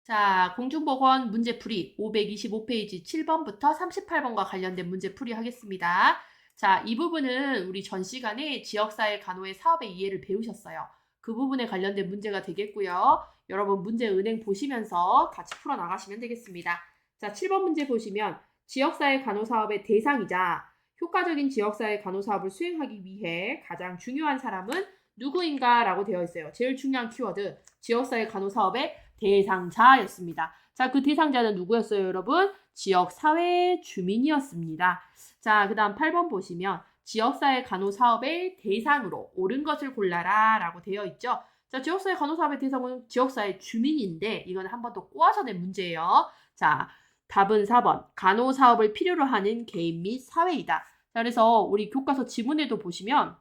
자, 공중보건 문제풀이 525페이지 7번부터 38번과 관련된 문제풀이 하겠습니다. 자, 이 부분은 우리 전 시간에 지역사회 간호의 사업의 이해를 배우셨어요. 그 부분에 관련된 문제가 되겠고요. 여러분 문제 은행 보시면서 같이 풀어나가시면 되겠습니다. 자, 7번 문제 보시면 지역사회 간호사업의 대상이자 효과적인 지역사회 간호사업을 수행하기 위해 가장 중요한 사람은 누구인가 라고 되어 있어요. 제일 중요한 키워드 지역사회 간호사업의 대상자였습니다. 자, 그 대상자는 누구였어요, 여러분? 지역사회 주민이었습니다. 자, 그 다음 8번 보시면 지역사회 간호사업의 대상으로 옳은 것을 골라라 라고 되어 있죠. 자, 지역사회 간호사업의 대상은 지역사회 주민인데 이건 한 번 더 꼬아서 낸 문제예요. 자, 답은 4번. 간호사업을 필요로 하는 개인 및 사회이다. 자, 그래서 우리 교과서 지문에도 보시면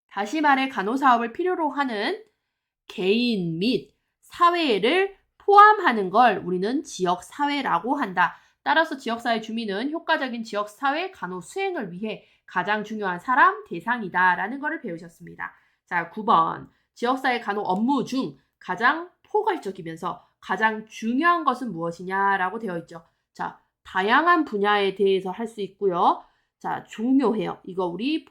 다시 말해 간호사업을 필요로 하는 개인 및 사회를 포함하는 걸 우리는 지역사회라고 한다. 따라서 지역사회 주민은 효과적인 지역사회 간호 수행을 위해 가장 중요한 사람, 대상이다 라는 것을 배우셨습니다. 자, 9번. 지역사회 간호 업무 중 가장 포괄적이면서 가장 중요한 것은 무엇이냐라고 되어 있죠. 자, 다양한 분야에 대해서 할 수 있고요. 자, 중요해요. 이거 우리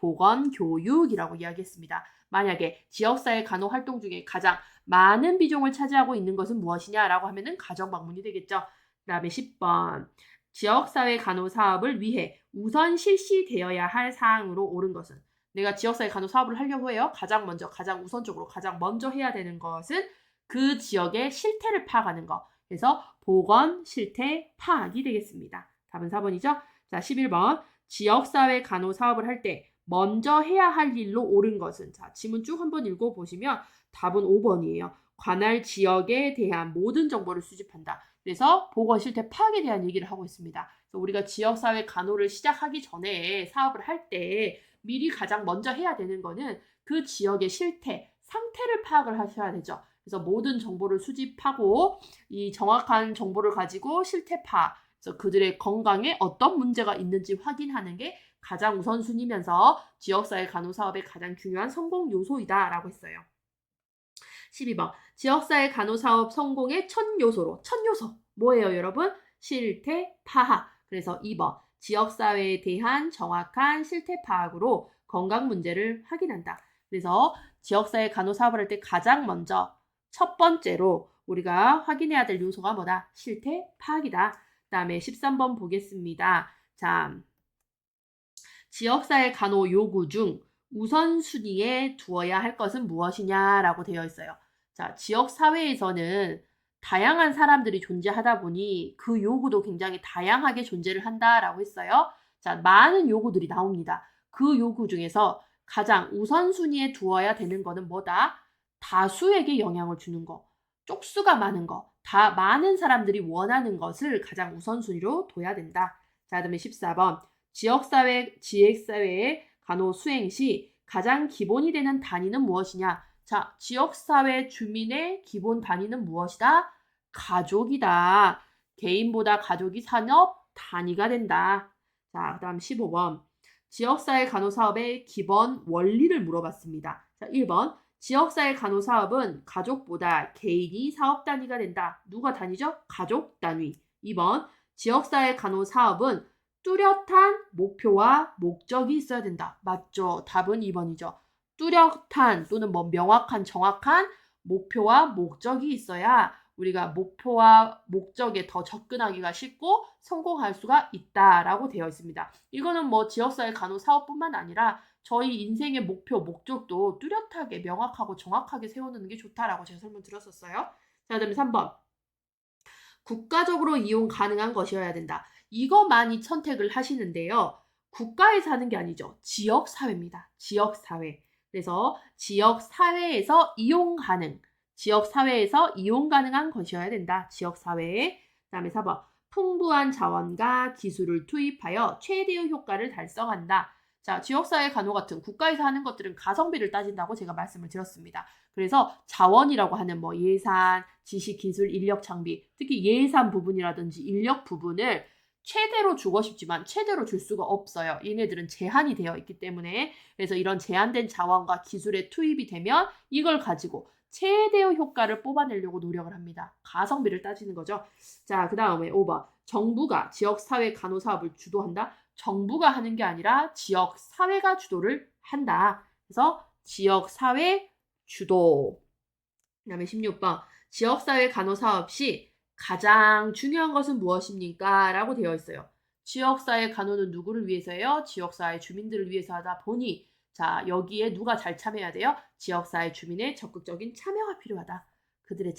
보건교육이라고 이야기했습니다. 만약에 지역사회 간호 활동 중에 가장 많은 비중을 차지하고 있는 것은 무엇이냐라고 하면은 가정방문이 되겠죠. 그 다음에 10번. 지역사회 간호 사업을 위해 우선 실시되어야 할 사항으로 옳은 것은 내가 지역사회 간호 사업을 하려고 해요. 가장 먼저, 가장 우선적으로, 가장 먼저 해야 되는 것은 그 지역의 실태를 파악하는 것. 그래서 보건, 실태, 파악이 되겠습니다. 답은 4번이죠. 자, 11번. 지역사회 간호 사업을 할 때 먼저 해야 할 일로 옳은 것은 자, 지문 쭉 한번 읽어보시면 답은 5번이에요. 관할 지역에 대한 모든 정보를 수집한다. 그래서 보건 실태 파악에 대한 얘기를 하고 있습니다. 그래서 우리가 지역사회 간호를 시작하기 전에 사업을 할 때 미리 가장 먼저 해야 되는 거는 그 지역의 실태, 상태를 파악을 하셔야 되죠. 그래서 모든 정보를 수집하고 이 정확한 정보를 가지고 실태 파악, 그래서 그들의 건강에 어떤 문제가 있는지 확인하는 게 가장 우선순위면서 지역사회 간호사업의 가장 중요한 성공 요소이다라고 했어요. 12번. 지역사회 간호사업 성공의 첫 요소로. 첫 요소. 뭐예요, 여러분? 실태 파악. 그래서 2번. 지역사회에 대한 정확한 실태 파악으로 건강 문제를 확인한다. 그래서 지역사회 간호사업을 할 때 가장 먼저 첫 번째로 우리가 확인해야 될 요소가 뭐다? 실태 파악이다. 그 다음에 13번 보겠습니다. 자, 지역사회 간호 요구 중 우선순위에 두어야 할 것은 무엇이냐라고 되어 있어요. 자, 지역사회에서는 다양한 사람들이 존재하다 보니 그 요구도 굉장히 다양하게 존재를 한다라고 했어요. 자, 많은 요구들이 나옵니다. 그 요구 중에서 가장 우선순위에 두어야 되는 거는 뭐다? 다수에게 영향을 주는 거, 쪽수가 많은 거, 다 많은 사람들이 원하는 것을 가장 우선순위로 둬야 된다. 자, 그다음에 14번. 지역사회의 간호 수행 시 가장 기본이 되는 단위는 무엇이냐? 자, 지역사회 주민의 기본 단위는 무엇이다? 가족이다. 개인보다 가족이 산업 단위가 된다. 자, 그 다음 15번. 지역사회 간호사업의 기본 원리를 물어봤습니다. 자, 1번. 지역사회 간호사업은 가족보다 개인이 사업 단위가 된다. 누가 단위죠? 가족 단위. 2번. 지역사회 간호사업은 뚜렷한 목표와 목적이 있어야 된다. 맞죠? 답은 2번이죠. 뚜렷한 또는 뭐 명확한 정확한 목표와 목적이 있어야 우리가 목표와 목적에 더 접근하기가 쉽고 성공할 수가 있다라고 되어 있습니다. 이거는 뭐 지역사회 간호 사업뿐만 아니라 저희 인생의 목표, 목적도 뚜렷하게 명확하고 정확하게 세워놓는 게 좋다라고 제가 설명드렸었어요. 자, 그다음에 3번. 국가적으로 이용 가능한 것이어야 된다. 이거 많이 선택을 하시는데요. 국가에서 하는 게 아니죠. 지역사회입니다. 지역사회. 그래서 지역사회에서 이용 가능. 지역사회에서 이용 가능한 것이어야 된다. 지역사회. 그 다음에 4번. 풍부한 자원과 기술을 투입하여 최대의 효과를 달성한다. 자, 지역사회 간호 같은 국가에서 하는 것들은 가성비를 따진다고 제가 말씀을 드렸습니다. 그래서 자원이라고 하는 뭐 예산, 지식, 기술, 인력 장비, 특히 예산 부분이라든지 인력 부분을 최대로 주고 싶지만 최대로 줄 수가 없어요. 얘네들은 제한이 되어 있기 때문에. 그래서 이런 제한된 자원과 기술의 투입이 되면 이걸 가지고 최대의 효과를 뽑아내려고 노력을 합니다. 가성비를 따지는 거죠. 자, 그 다음에 5번. 정부가 지역사회 간호사업을 주도한다. 정부가 하는 게 아니라 지역사회가 주도를 한다. 그래서 지역사회 주도. 그 다음에 16번. 지역사회 간호사업 시 가장 중요한 것은 무엇입니까? 라고 되어 있어요. 지역사회 간호는 누구를 위해서예요? 지역사회 주민들을 위해서 하다 보니 자, 여기에 누가 잘 참여해야 돼요? 지역사회 주민의 적극적인 참여가 필요하다. 그들의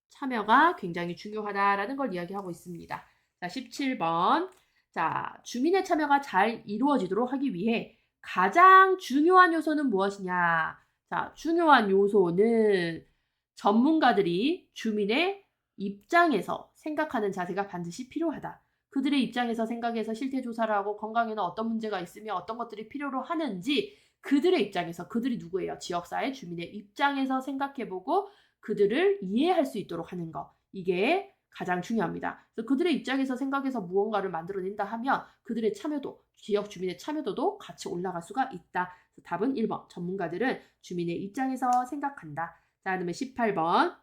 참여가 굉장히 중요하다라는 걸 이야기하고 있습니다. 자, 17번. 자, 주민의 참여가 잘 이루어지도록 하기 위해 가장 중요한 요소는 무엇이냐? 자, 중요한 요소는 전문가들이 주민의 입장에서 생각하는 자세가 반드시 필요하다. 그들의 입장에서 생각해서 실태조사를 하고 건강에는 어떤 문제가 있으며 어떤 것들이 필요로 하는지 그들의 입장에서 그들이 누구예요? 지역사회 주민의 입장에서 생각해보고 그들을 이해할 수 있도록 하는 거. 이게 가장 중요합니다. 그래서 그들의 입장에서 생각해서 무언가를 만들어낸다 하면 그들의 참여도, 지역 주민의 참여도도 같이 올라갈 수가 있다. 그래서 답은 1번. 전문가들은 주민의 입장에서 생각한다. 자, 그다음에 18번.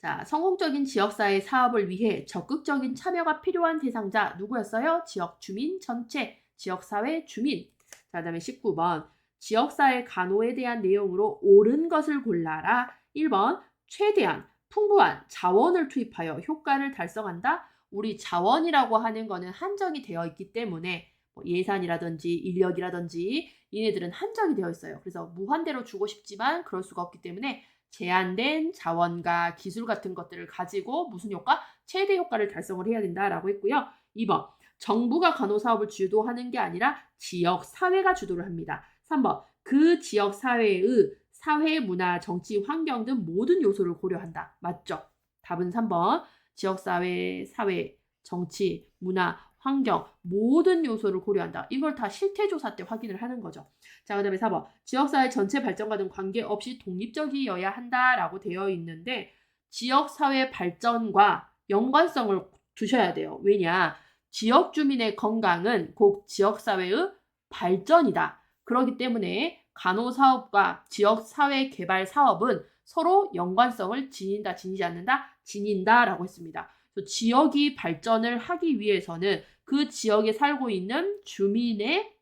자, 성공적인 지역사회 사업을 위해 적극적인 참여가 필요한 대상자 누구였어요? 지역 주민 전체, 지역사회 주민. 자, 그다음에 19번. 지역사회 간호에 대한 내용으로 옳은 것을 골라라. 1번. 최대한 풍부한 자원을 투입하여 효과를 달성한다. 우리 자원이라고 하는 거는 한정이 되어 있기 때문에 예산이라든지 인력이라든지 얘네들은 한정이 되어 있어요. 그래서 무한대로 주고 싶지만 그럴 수가 없기 때문에 제한된 자원과 기술 같은 것들을 가지고 무슨 효과? 최대 효과를 달성을 해야 된다라고 했고요. 2번. 정부가 간호사업을 주도하는 게 아니라 지역사회가 주도를 합니다. 3번. 그 지역사회의 사회, 문화, 정치, 환경 등 모든 요소를 고려한다. 맞죠? 답은 3번. 지역사회, 사회, 정치, 문화, 환경 모든 요소를 고려한다. 이걸 다 실태조사 때 확인을 하는 거죠. 자, 그 다음에 4번. 지역사회 전체 발전과는 관계없이 독립적이어야 한다라고 되어 있는데 지역사회 발전과 연관성을 두셔야 돼요. 왜냐? 지역 주민의 건강은 곧 지역사회의 발전이다. 그렇기 때문에 간호사업과 지역사회 개발 사업은 서로 연관성을 지닌다, 지니지 않는다, 지닌다라고 했습니다. 지역이 발전을 하기 위해서는 그 지역에 살고 있는 주민의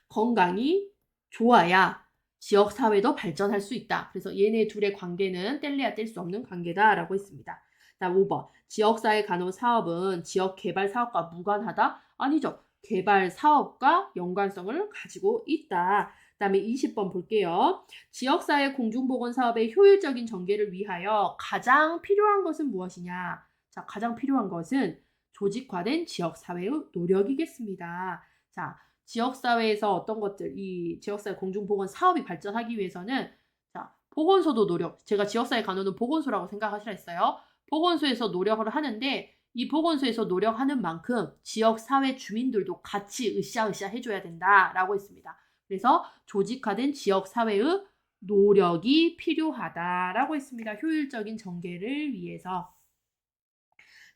건강이 좋아야 지역사회도 발전할 수 있다. 그래서 얘네 둘의 관계는 뗄래야 뗄 수 없는 관계다라고 했습니다. 다음 5번. 지역사회 간호사업은 지역개발 사업과 무관하다? 아니죠. 개발 사업과 연관성을 가지고 있다. 그 다음에 20번 볼게요. 지역사회 공중보건사업의 효율적인 전개를 위하여 가장 필요한 것은 무엇이냐? 자, 가장 필요한 것은 조직화된 지역사회의 노력이겠습니다. 자, 지역사회에서 어떤 것들, 이 지역사회 공중보건 사업이 발전하기 위해서는 자, 보건소도 노력, 제가 지역사회 간호는 보건소라고 생각하시라 했어요. 보건소에서 노력을 하는데 이 보건소에서 노력하는 만큼 지역사회 주민들도 같이 으쌰으쌰 해줘야 된다라고 했습니다. 그래서 조직화된 지역사회의 노력이 필요하다라고 했습니다. 효율적인 전개를 위해서.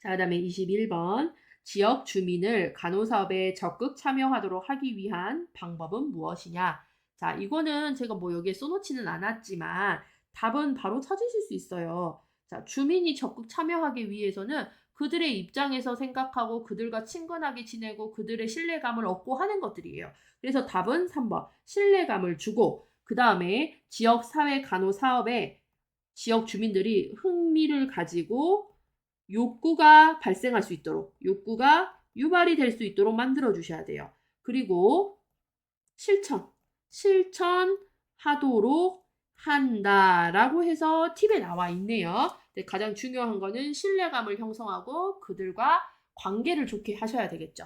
자, 그 다음에 21번. 지역 주민을 간호사업에 적극 참여하도록 하기 위한 방법은 무엇이냐? 자, 이거는 제가 뭐 여기에 써놓지는 않았지만 답은 바로 찾으실 수 있어요. 자, 주민이 적극 참여하기 위해서는 그들의 입장에서 생각하고 그들과 친근하게 지내고 그들의 신뢰감을 얻고 하는 것들이에요. 그래서 답은 3번. 신뢰감을 주고 그 다음에 지역사회 간호사업에 지역 주민들이 흥미를 가지고 욕구가 발생할 수 있도록, 욕구가 유발이 될 수 있도록 만들어 주셔야 돼요. 그리고 실천하도록 한다라고 해서 팁에 나와 있네요. 가장 중요한 거는 신뢰감을 형성하고 그들과 관계를 좋게 하셔야 되겠죠.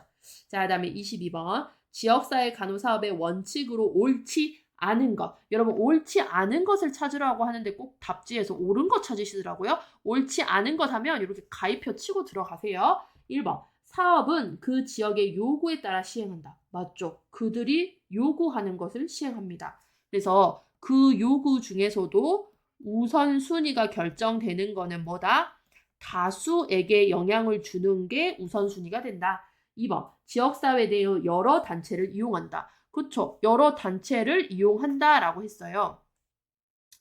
자, 그 다음에 22번. 지역사회 간호사업의 원칙으로 옳지 않은 것. 여러분 옳지 않은 것을 찾으라고 하는데 꼭 답지에서 옳은 것 찾으시더라고요. 옳지 않은 것 하면 이렇게 가위표 치고 들어가세요. 1번. 사업은 그 지역의 요구에 따라 시행한다. 맞죠? 그들이 요구하는 것을 시행합니다. 그래서 그 요구 중에서도 우선순위가 결정되는 거는 뭐다? 다수에게 영향을 주는 게 우선순위가 된다. 2번. 지역사회 내의 여러 단체를 이용한다. 그렇죠. 여러 단체를 이용한다라고 했어요.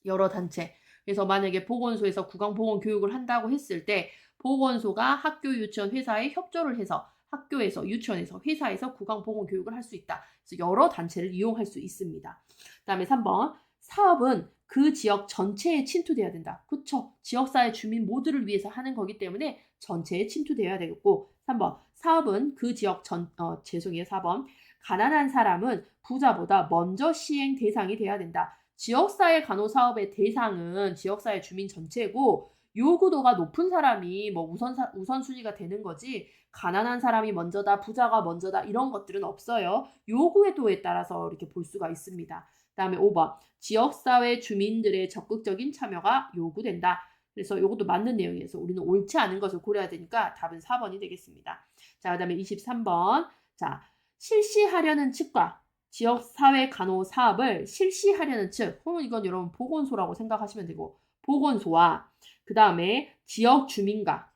여러 단체. 그래서 만약에 보건소에서 구강보건교육을 한다고 했을 때 보건소가 학교, 유치원, 회사에 협조를 해서 학교에서, 유치원에서, 회사에서 구강보건교육을 할 수 있다. 그래서 여러 단체를 이용할 수 있습니다. 그다음에 3번. 사업은 그 지역 전체에 침투돼야 된다. 그쵸? 지역사회 주민 모두를 위해서 하는 거기 때문에 전체에 침투되어야 되겠고 3번. 사업은 그 지역 4번. 가난한 사람은 부자보다 먼저 시행 대상이 돼야 된다. 지역사회 간호사업의 대상은 지역사회 주민 전체고 요구도가 높은 사람이 뭐 우선순위가 되는 거지 가난한 사람이 먼저다, 부자가 먼저다 이런 것들은 없어요. 요구도에 따라서 이렇게 볼 수가 있습니다. 그다음에 5번. 지역사회 주민들의 적극적인 참여가 요구된다. 그래서 이것도 맞는 내용이어서 우리는 옳지 않은 것을 고려해야 되니까 답은 4번이 되겠습니다. 자, 그다음에 23번. 자, 실시하려는 측과 지역사회 간호 사업을 실시하려는 측, 혹은 이건 여러분 보건소라고 생각하시면 되고 보건소와 그 다음에 지역 주민과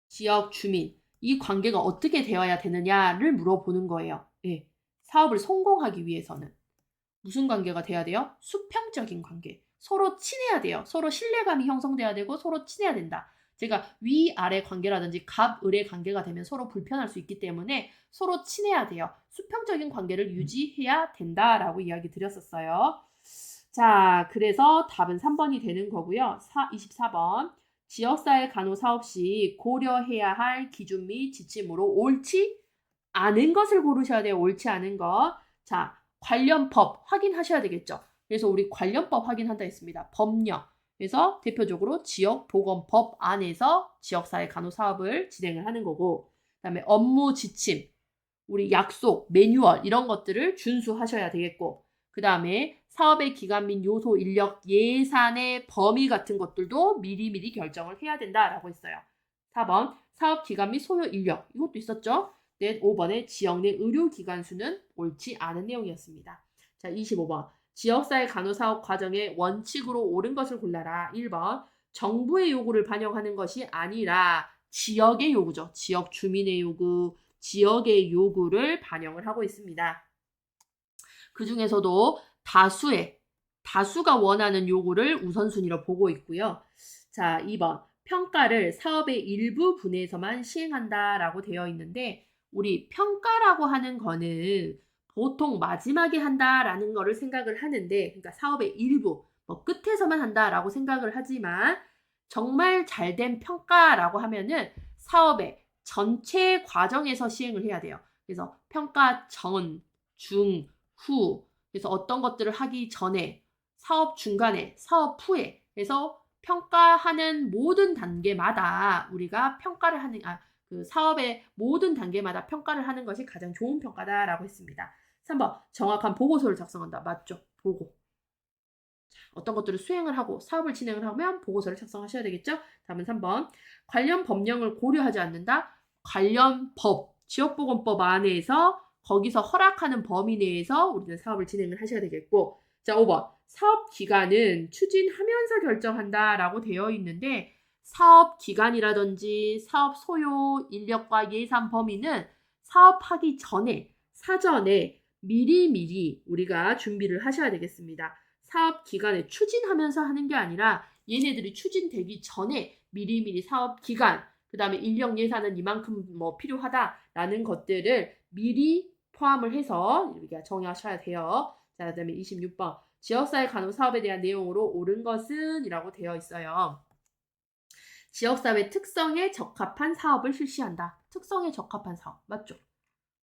지역 주민 이 관계가 어떻게 되어야 되느냐를 물어보는 거예요. 예, 사업을 성공하기 위해서는 무슨 관계가 돼야 돼요? 수평적인 관계. 서로 친해야 돼요. 서로 신뢰감이 형성돼야 되고 서로 친해야 된다. 제가 위아래 관계라든지 갑을의 관계가 되면 서로 불편할 수 있기 때문에 서로 친해야 돼요. 수평적인 관계를 유지해야 된다라고 이야기 드렸었어요. 자, 그래서 답은 3번이 되는 거고요. 24번. 지역사회 간호사업 시 고려해야 할 기준 및 지침으로 옳지 않은 것을 고르셔야 돼요. 옳지 않은 것. 자, 관련 법 확인하셔야 되겠죠. 그래서 우리 관련법 확인한다 했습니다. 법령. 그래서 대표적으로 지역보건법 안에서 지역사회 간호사업을 진행을 하는 거고 그다음에 업무 지침, 우리 약속, 매뉴얼 이런 것들을 준수하셔야 되겠고 그 다음에 사업의 기간 및 요소, 인력, 예산의 범위 같은 것들도 미리미리 결정을 해야 된다라고 했어요. 4번 사업 기간 및 소요 인력 이것도 있었죠. 5번의 지역 내 의료기관 수는 옳지 않은 내용이었습니다. 자, 25번 지역사회 간호사업 과정의 원칙으로 옳은 것을 골라라. 1번 정부의 요구를 반영하는 것이 아니라 지역의 요구죠. 지역 주민의 요구, 지역의 요구를 반영을 하고 있습니다. 그 중에서도 다수가 원하는 요구를 우선순위로 보고 있고요. 자, 2번 평가를 사업의 일부 분야에서만 시행한다라고 되어 있는데 우리 평가라고 하는 거는 보통 마지막에 한다라는 거를 생각을 하는데 그러니까 사업의 일부, 뭐 끝에서만 한다라고 생각을 하지만 정말 잘된 평가라고 하면은 사업의 전체 과정에서 시행을 해야 돼요. 그래서 평가 전, 중, 후 그래서 어떤 것들을 하기 전에 사업 중간에, 사업 후에 그래서 평가하는 모든 단계마다 우리가 평가를 하는 그 사업의 모든 단계마다 평가를 하는 것이 가장 좋은 평가다라고 했습니다. 3번 정확한 보고서를 작성한다. 맞죠? 보고. 어떤 것들을 수행을 하고 사업을 진행을 하면 보고서를 작성하셔야 되겠죠? 다음은 3번 관련 법령을 고려하지 않는다. 관련 법, 지역보건법 안에서 거기서 허락하는 범위 내에서 우리는 사업을 진행을 하셔야 되겠고 자, 5번 사업 기간은 추진하면서 결정한다라고 되어 있는데 사업 기간이라든지 사업 소요, 인력과 예산 범위는 사업하기 전에 사전에 미리미리 우리가 준비를 하셔야 되겠습니다. 사업 기간에 추진하면서 하는 게 아니라 얘네들이 추진되기 전에 미리미리 사업 기간, 그 다음에 인력 예산은 이만큼 뭐 필요하다라는 것들을 미리 포함을 해서 우리가 정의하셔야 돼요. 자, 그 다음에 26번 지역사회 간호사업에 대한 내용으로 옳은 것은 이라고 되어 있어요. 지역사회 특성에 적합한 사업을 실시한다. 특성에 적합한 사업. 맞죠?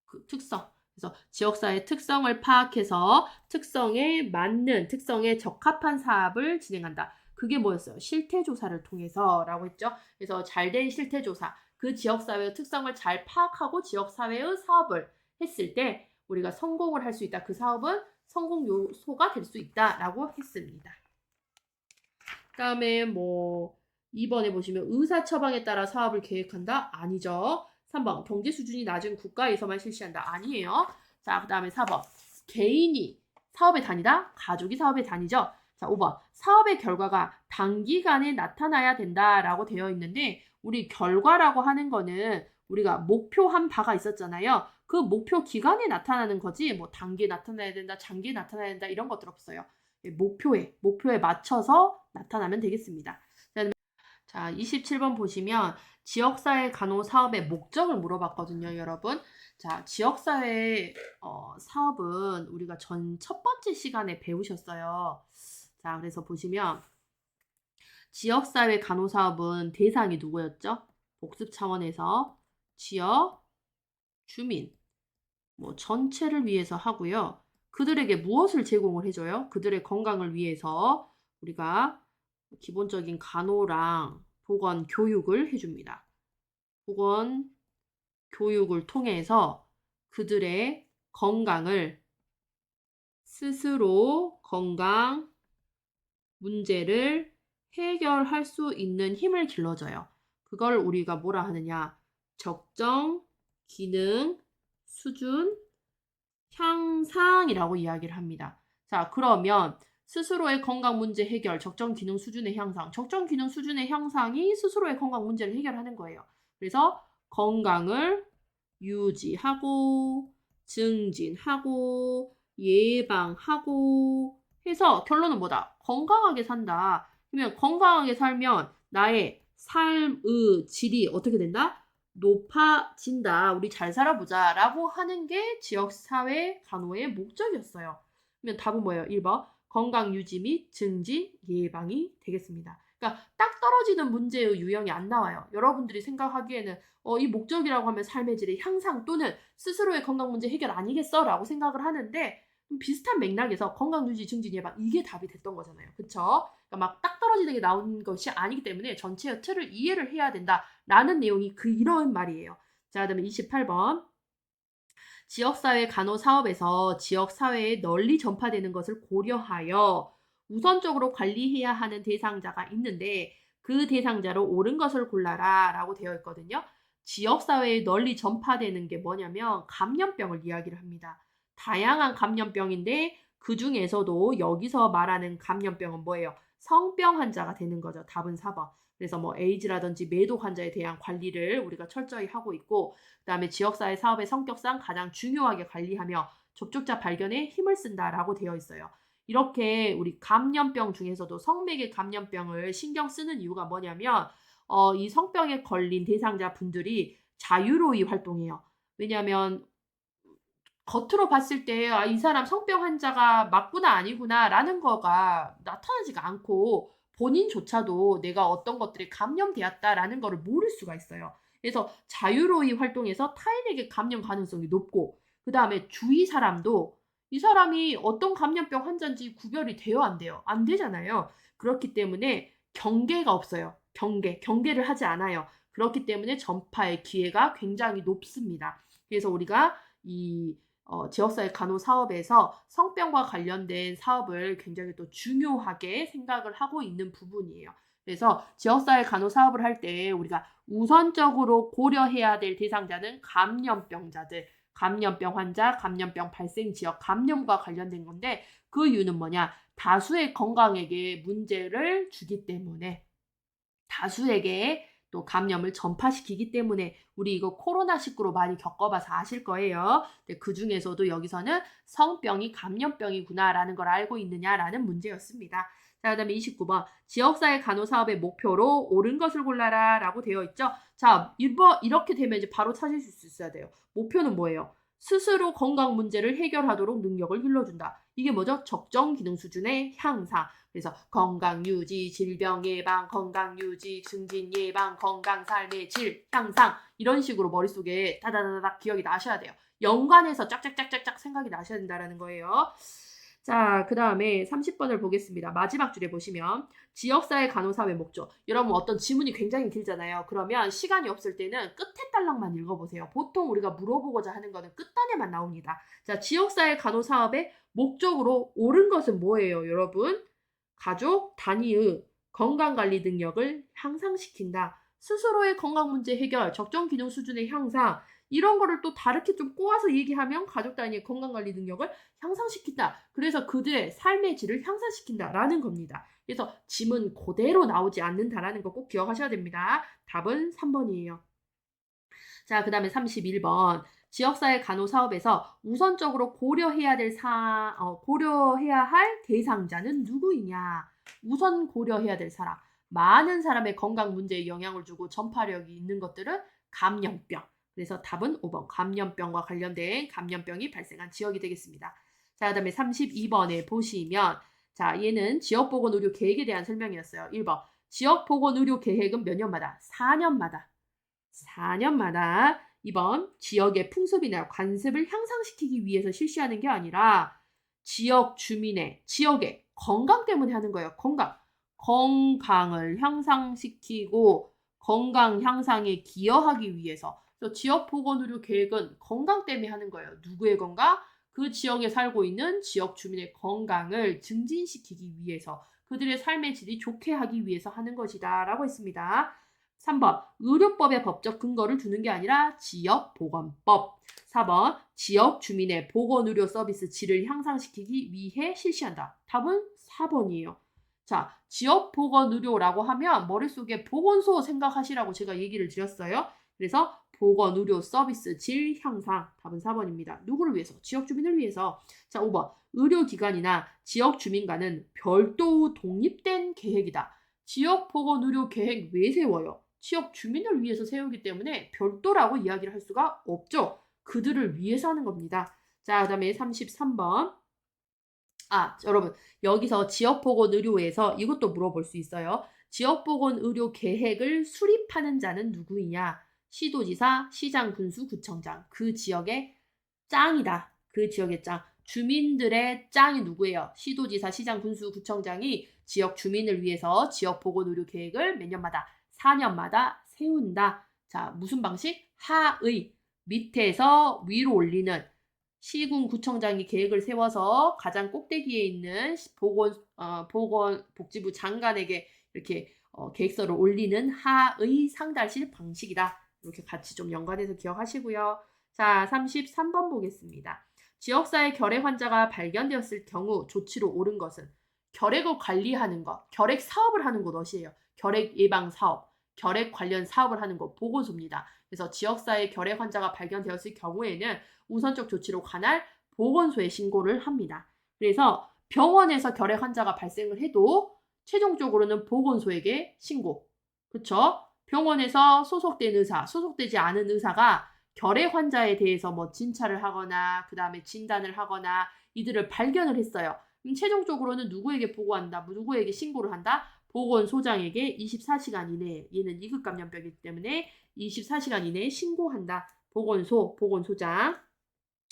그 특성. 그래서 지역사회 특성을 파악해서 특성에 맞는, 특성에 적합한 사업을 진행한다. 그게 뭐였어요? 실태조사를 통해서라고 했죠. 그래서 잘된 실태조사, 그 지역사회의 특성을 잘 파악하고 지역사회의 사업을 했을 때 우리가 성공을 할 수 있다. 그 사업은 성공 요소가 될 수 있다라고 했습니다. 그다음에 뭐 2번에 보시면 의사 처방에 따라 사업을 계획한다? 아니죠. 3번 경제 수준이 낮은 국가에서만 실시한다? 아니에요. 자, 그다음에 4번 개인이 사업에 다니다? 가족이 사업에 다니죠. 자, 5번 사업의 결과가 단기간에 나타나야 된다라고 되어 있는데 우리 결과라고 하는 거는 우리가 목표한 바가 있었잖아요. 그 목표 기간에 나타나는 거지 뭐 단기에 나타나야 된다, 장기에 나타나야 된다 이런 것들 없어요. 목표에 맞춰서 나타나면 되겠습니다. 자, 27번 보시면 지역사회 간호사업의 목적을 물어봤거든요, 여러분. 자, 지역사회 사업은 우리가 첫 번째 시간에 배우셨어요. 자, 그래서 보시면 지역사회 간호사업은 대상이 누구였죠? 복습 차원에서 지역 주민 전체를 위해서 하고요. 그들에게 무엇을 제공을 해줘요? 그들의 건강을 위해서 우리가 기본적인 간호랑 보건 교육을 해줍니다. 보건 교육을 통해서 그들의 건강을 스스로 건강 문제를 해결할 수 있는 힘을 길러줘요. 그걸 우리가 뭐라 하느냐? 적정 기능 수준 향상이라고 이야기를 합니다. 자, 그러면 스스로의 건강 문제 해결, 적정 기능 수준의 향상. 적정 기능 수준의 향상이 스스로의 건강 문제를 해결하는 거예요. 그래서 건강을 유지하고 증진하고 예방하고 해서 결론은 뭐다? 건강하게 산다. 그러면 건강하게 살면 나의 삶의 질이 어떻게 된다? 높아진다. 우리 잘 살아보자 라고 하는 게 지역사회 간호의 목적이었어요. 그러면 답은 뭐예요? 1번 건강 유지 및 증진 예방이 되겠습니다. 그러니까 딱 떨어지는 문제의 유형이 안 나와요. 여러분들이 생각하기에는 이 목적이라고 하면 삶의 질의 향상 또는 스스로의 건강 문제 해결 아니겠어? 라고 생각을 하는데 비슷한 맥락에서 건강 유지 증진 예방 이게 답이 됐던 거잖아요. 그쵸? 그러니까 막 딱 떨어지는 게 나온 것이 아니기 때문에 전체의 틀을 이해를 해야 된다라는 내용이 이런 말이에요. 자, 그다음에 28번. 지역사회 간호사업에서 지역사회에 널리 전파되는 것을 고려하여 우선적으로 관리해야 하는 대상자가 있는데 그 대상자로 옳은 것을 골라라 라고 되어 있거든요. 지역사회에 널리 전파되는 게 뭐냐면 감염병을 이야기를 합니다. 다양한 감염병인데 그 중에서도 여기서 말하는 감염병은 뭐예요? 성병 환자가 되는 거죠. 답은 4번. 그래서 에이즈라든지 매독 환자에 대한 관리를 우리가 철저히 하고 있고 그다음에 지역사회 사업의 성격상 가장 중요하게 관리하며 접촉자 발견에 힘을 쓴다라고 되어 있어요. 이렇게 우리 감염병 중에서도 성매개 감염병을 신경 쓰는 이유가 뭐냐면 이 성병에 걸린 대상자 분들이 자유로이 활동해요. 왜냐하면 겉으로 봤을 때 이 사람 성병 환자가 맞구나 아니구나 라는 거가 나타나지가 않고 본인조차도 내가 어떤 것들에 감염되었다라는 거를 모를 수가 있어요. 그래서 자유로이 활동해서 타인에게 감염 가능성이 높고 그 다음에 주위 사람도 이 사람이 어떤 감염병 환자인지 구별이 돼요 안 돼요? 안 되잖아요. 그렇기 때문에 경계가 없어요. 경계를 하지 않아요. 그렇기 때문에 전파의 기회가 굉장히 높습니다. 그래서 우리가 이 지역사회 간호사업에서 성병과 관련된 사업을 굉장히 또 중요하게 생각을 하고 있는 부분이에요. 그래서 지역사회 간호사업을 할 때 우리가 우선적으로 고려해야 될 대상자는 감염병자들, 감염병 환자, 감염병 발생 지역, 감염과 관련된 건데 그 이유는 뭐냐? 다수의 건강에게 문제를 주기 때문에 다수에게 또 감염을 전파시키기 때문에 우리 이거 코로나19로 많이 겪어봐서 아실 거예요. 그 중에서도 여기서는 성병이 감염병이구나라는 걸 알고 있느냐라는 문제였습니다. 자, 그다음에 29번 지역사회 간호사업의 목표로 옳은 것을 골라라 라고 되어 있죠. 자, 이렇게 되면 이제 바로 찾으실 수 있어야 돼요. 목표는 뭐예요? 스스로 건강 문제를 해결하도록 능력을 길러준다. 이게 뭐죠? 적정 기능 수준의 향상. 그래서 건강 유지, 질병 예방, 건강 유지, 증진 예방, 건강 삶의 질 향상 이런 식으로 머릿속에 다다다닥 기억이 나셔야 돼요. 연관해서 짝짝짝짝짝 생각이 나셔야 된다는 거예요. 자, 그 다음에 30번을 보겠습니다. 마지막 줄에 보시면 지역사회 간호사회 목적. 여러분 어떤 지문이 굉장히 길잖아요. 그러면 시간이 없을 때는 끝에 딸랑만 읽어보세요. 보통 우리가 물어보고자 하는 거는 끝단에만 나옵니다. 자, 지역사회 간호사업의 목적으로 옳은 것은 뭐예요, 여러분? 가족 단위의 건강관리 능력을 향상시킨다. 스스로의 건강 문제 해결, 적정 기능 수준의 향상 이런 거를 또 다르게 좀 꼬아서 얘기하면 가족 단위의 건강관리 능력을 향상시킨다. 그래서 그들의 삶의 질을 향상시킨다라는 겁니다. 그래서 지문 그대로 나오지 않는다라는 거 꼭 기억하셔야 됩니다. 답은 3번이에요. 자, 그 다음에 31번. 지역사회 간호사업에서 우선적으로 고려해야 할 대상자는 누구이냐? 우선 고려해야 될 사람. 많은 사람의 건강 문제에 영향을 주고 전파력이 있는 것들은 감염병. 그래서 답은 5번 감염병과 관련된 감염병이 발생한 지역이 되겠습니다. 자, 그다음에 32번에 보시면 자, 얘는 지역보건의료 계획에 대한 설명이었어요. 1번 지역보건의료 계획은 몇 년마다? 4년마다. 4년마다. 2번 지역의 풍습이나 관습을 향상시키기 위해서 실시하는 게 아니라 지역의 건강 때문에 하는 거예요. 건강을 향상시키고 건강 향상에 기여하기 위해서. 그래서 지역보건의료 계획은 건강 때문에 하는 거예요. 누구의 건강? 그 지역에 살고 있는 지역 주민의 건강을 증진시키기 위해서 그들의 삶의 질이 좋게 하기 위해서 하는 것이다 라고 했습니다. 3번 의료법의 법적 근거를 두는 게 아니라 지역보건법. 4번 지역 주민의 보건의료 서비스 질을 향상시키기 위해 실시한다. 답은 4번이에요. 자, 지역보건의료라고 하면 머릿속에 보건소 생각하시라고 제가 얘기를 드렸어요. 그래서 보건의료 서비스 질 향상. 답은 4번입니다. 누구를 위해서? 지역 주민을 위해서. 자, 5번 의료기관이나 지역 주민과는 별도 독립된 계획이다. 지역보건의료 계획 왜 세워요? 지역 주민을 위해서 세우기 때문에 별도라고 이야기를 할 수가 없죠. 그들을 위해서 하는 겁니다. 자, 그 다음에 33번. 여러분 여기서 지역보건의료에서 이것도 물어볼 수 있어요. 지역보건의료 계획을 수립하는 자는 누구이냐? 시도지사, 시장, 군수, 구청장. 그 지역의 짱이다. 그 지역의 짱. 주민들의 짱이 누구예요? 시도지사, 시장, 군수, 구청장이 지역 주민을 위해서 지역보건의료 계획을 몇 년마다? 4년마다 세운다. 자, 무슨 방식? 하의. 밑에서 위로 올리는 시군구청장이 계획을 세워서 가장 꼭대기에 있는 보건복지부 장관에게 이렇게 계획서를 올리는 하의 상달실 방식이다. 이렇게 같이 좀 연관해서 기억하시고요. 자, 33번 보겠습니다. 지역사회 결핵 환자가 발견되었을 경우 조치로 옳은 것은 결핵을 관리하는 것, 결핵 사업을 하는 곳 어디예요? 결핵 예방 사업, 결핵 관련 사업을 하는 곳 보건소입니다. 그래서 지역사회 결핵 환자가 발견되었을 경우에는 우선적 조치로 관할 보건소에 신고를 합니다. 그래서 병원에서 결핵 환자가 발생을 해도 최종적으로는 보건소에게 신고. 그쵸? 병원에서 소속된 의사, 소속되지 않은 의사가 결핵 환자에 대해서 뭐 진찰을 하거나 그 다음에 진단을 하거나 이들을 발견을 했어요. 그럼 최종적으로는 누구에게 보고한다? 누구에게 신고를 한다? 보건소장에게 24시간 이내에, 얘는 2급 감염병이기 때문에 24시간 이내에 신고한다. 보건소장.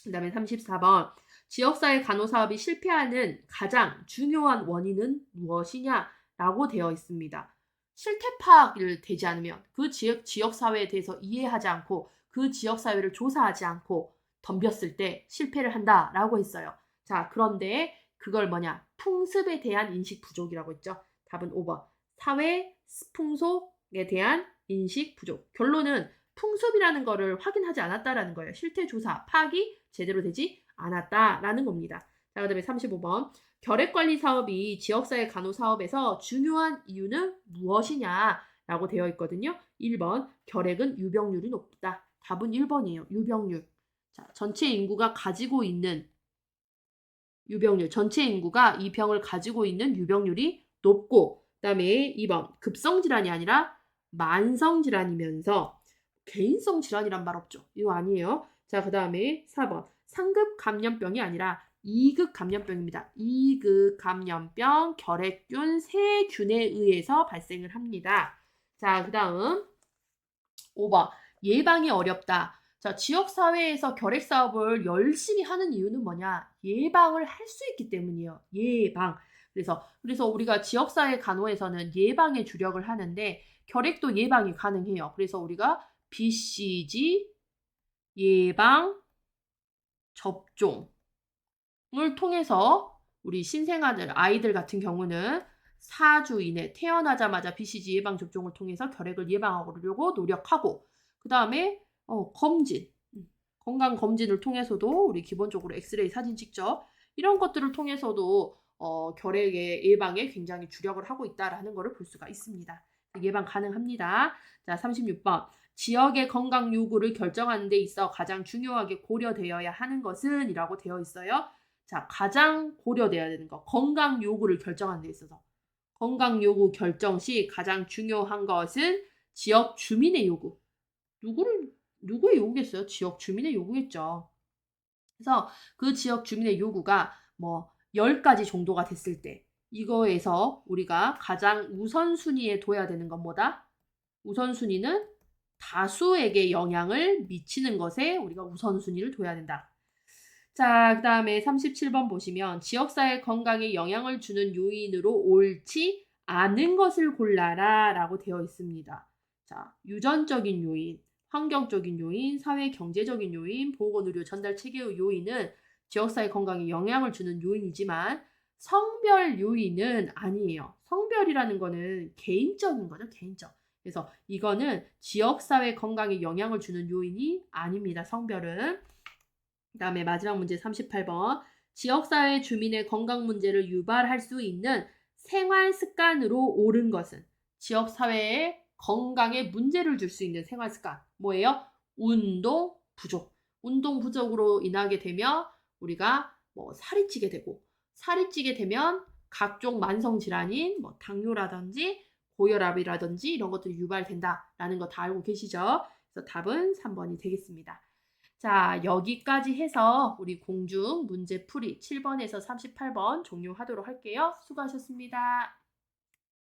그 다음에 34번. 지역사회 간호사업이 실패하는 가장 중요한 원인은 무엇이냐? 라고 되어 있습니다. 실태 파악을 되지 않으면 그 지역사회에 대해서 이해하지 않고 그 지역사회를 조사하지 않고 덤볐을 때 실패를 한다라고 했어요. 자, 그런데 그걸 풍습에 대한 인식 부족이라고 했죠. 답은 5번. 사회 풍속에 대한 인식 부족. 결론은 풍습이라는 거를 확인하지 않았다라는 거예요. 실태 조사, 파악이 제대로 되지 않았다라는 겁니다. 자, 그 다음에 35번. 결핵관리 사업이 지역사회 간호사업에서 중요한 이유는 무엇이냐라고 되어 있거든요. 1번. 결핵은 유병률이 높다. 답은 1번이에요. 유병률. 자, 전체 인구가 가지고 있는 유병률. 전체 인구가 이 병을 가지고 있는 유병률이 높고 그 다음에 2번. 급성질환이 아니라 만성질환이면서 개인성 질환이란 말 없죠. 이거 아니에요. 자, 그 다음에 4번. 상급 감염병이 아니라 2급 감염병입니다. 2급 감염병 결핵균 세균에 의해서 발생을 합니다. 자, 그 다음 5번. 예방이 어렵다. 자, 지역사회에서 결핵 사업을 열심히 하는 이유는 뭐냐? 예방을 할 수 있기 때문이에요. 예방. 그래서 우리가 지역사회 간호에서는 예방에 주력을 하는데 결핵도 예방이 가능해요. 그래서 우리가 BCG 예방 접종을 통해서 우리 아이들 같은 경우는 4주 이내 태어나자마자 BCG 예방 접종을 통해서 결핵을 예방하려고 노력하고 그 다음에 검진, 건강 검진을 통해서도 우리 기본적으로 엑스레이 사진 찍죠. 이런 것들을 통해서도 결핵의 예방에 굉장히 주력을 하고 있다라는 것을 볼 수가 있습니다. 예방 가능합니다. 자, 36번. 지역의 건강 요구를 결정하는 데 있어 가장 중요하게 고려되어야 하는 것은 이라고 되어 있어요. 자, 가장 고려돼야 되는 거. 건강 요구를 결정하는 데 있어서. 건강 요구 결정 시 가장 중요한 것은 지역 주민의 요구. 누구의 요구겠어요? 지역 주민의 요구겠죠. 그래서 그 지역 주민의 요구가 뭐 10가지 정도가 됐을 때 이거에서 우리가 가장 우선순위에 둬야 되는 건 뭐다? 우선순위는 다수에게 영향을 미치는 것에 우리가 우선순위를 둬야 된다. 자, 그 다음에 37번 보시면 지역사회 건강에 영향을 주는 요인으로 옳지 않은 것을 골라라 라고 되어 있습니다. 자, 유전적인 요인, 환경적인 요인, 사회 경제적인 요인, 보건의료 전달 체계의 요인은 지역사회 건강에 영향을 주는 요인이지만 성별 요인은 아니에요. 성별이라는 거는 개인적인 거죠, 개인적. 그래서 이거는 지역사회 건강에 영향을 주는 요인이 아닙니다, 성별은. 그 다음에 마지막 문제 38번. 지역사회 주민의 건강 문제를 유발할 수 있는 생활 습관으로 옳은 것은 지역사회에 건강에 문제를 줄 수 있는 생활 습관. 뭐예요? 운동 부족. 운동 부족으로 인하게 되면 우리가 뭐 살이 찌게 되고, 살이 찌게 되면 각종 만성 질환인 뭐 당뇨라든지 고혈압이라든지 이런 것들이 유발된다라는 거 다 알고 계시죠? 그래서 답은 3번이 되겠습니다. 자, 여기까지 해서 우리 공중 문제풀이 7번에서 38번 종료하도록 할게요. 수고하셨습니다.